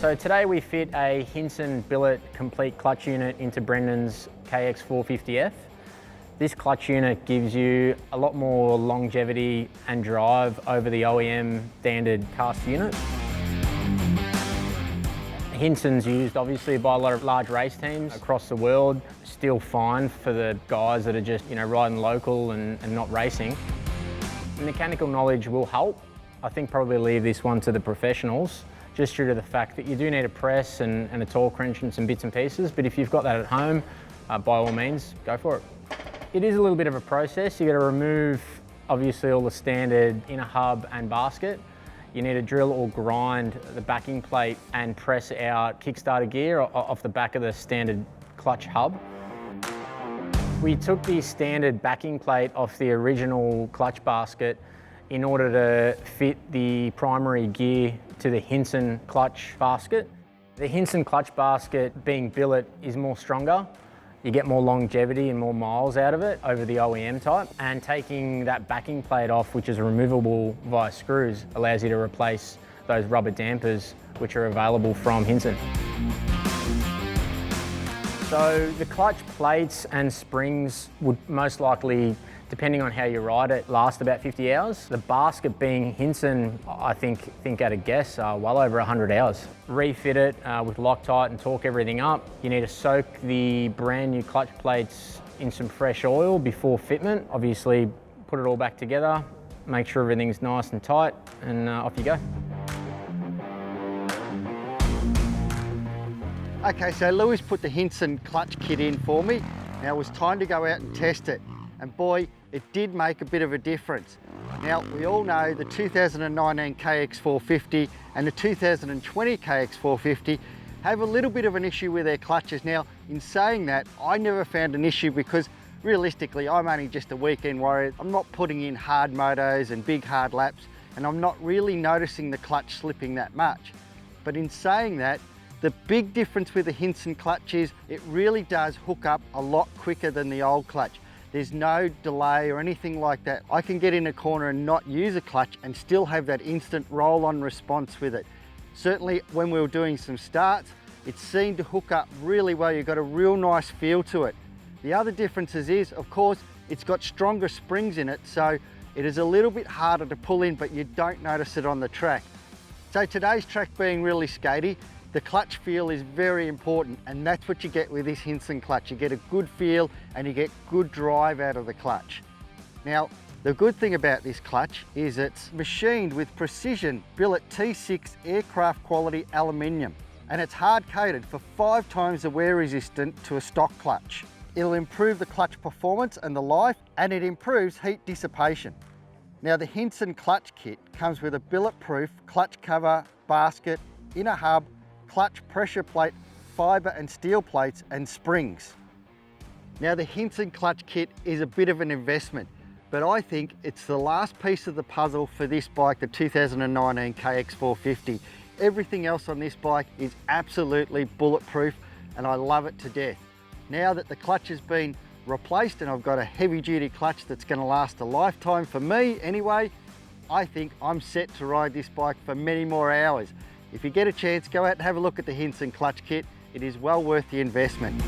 So today we fit a Hinson billet complete clutch unit into Brendan's KX450F. This clutch unit gives you a lot more longevity and drive over the OEM standard cast unit. Hinson's used obviously by a lot of large race teams across the world. Still fine for the guys that are just, riding local and not racing. Mechanical knowledge will help. I think probably leave this one to the professionals, just due to the fact that you do need a press and a torque wrench and some bits and pieces, but if you've got that at home, by all means, go for it. It is a little bit of a process. You've got to remove, obviously, all the standard inner hub and basket. You need to drill or grind the backing plate and press out kickstarter gear off the back of the standard clutch hub. We took the standard backing plate off the original clutch basket in order to fit the primary gear to the Hinson clutch basket. The Hinson clutch basket, being billet, is more stronger. You get more longevity and more miles out of it over the OEM type. And taking that backing plate off, which is removable via screws, allows you to replace those rubber dampers which are available from Hinson. So the clutch plates and springs would most likely, depending on how you ride it, last about 50 hours. The basket, being Hinson, I think at a guess, well over 100 hours. Refit it with Loctite and torque everything up. You need to soak the brand new clutch plates in some fresh oil before fitment. Obviously, put it all back together, make sure everything's nice and tight, and off you go. Okay, so Lewis put the Hinson clutch kit in for me. Now it was time to go out and test it. And boy, it did make a bit of a difference. Now, we all know the 2019 KX450 and the 2020 KX450 have a little bit of an issue with their clutches. Now, in saying that, I never found an issue because realistically, I'm only just a weekend warrior. I'm not putting in hard motos and big hard laps, and I'm not really noticing the clutch slipping that much. But in saying that, the big difference with the Hinson clutch is it really does hook up a lot quicker than the old clutch. There's no delay or anything like that. I can get in a corner and not use a clutch and still have that instant roll-on response with it. Certainly when we were doing some starts, it seemed to hook up really well. You've got a real nice feel to it. The other differences is, of course, it's got stronger springs in it, so it is a little bit harder to pull in, but you don't notice it on the track. So today's track being really skatey, the clutch feel is very important, and that's what you get with this Hinson clutch. You get a good feel and you get good drive out of the clutch. Now, the good thing about this clutch is it's machined with precision billet T6 aircraft quality aluminium, and it's hard coated for 5 times the wear resistant to a stock clutch. It'll improve the clutch performance and the life, and it improves heat dissipation. Now, the Hinson clutch kit comes with a billet-proof clutch cover, basket, inner hub, clutch pressure plate, fibre and steel plates, and springs. Now, the Hinson clutch kit is a bit of an investment, but I think it's the last piece of the puzzle for this bike, the 2019 KX450. Everything else on this bike is absolutely bulletproof, and I love it to death. Now that the clutch has been replaced and I've got a heavy-duty clutch that's going to last a lifetime for me anyway, I think I'm set to ride this bike for many more hours. If you get a chance, go out and have a look at the Hinson clutch kit. It is well worth the investment.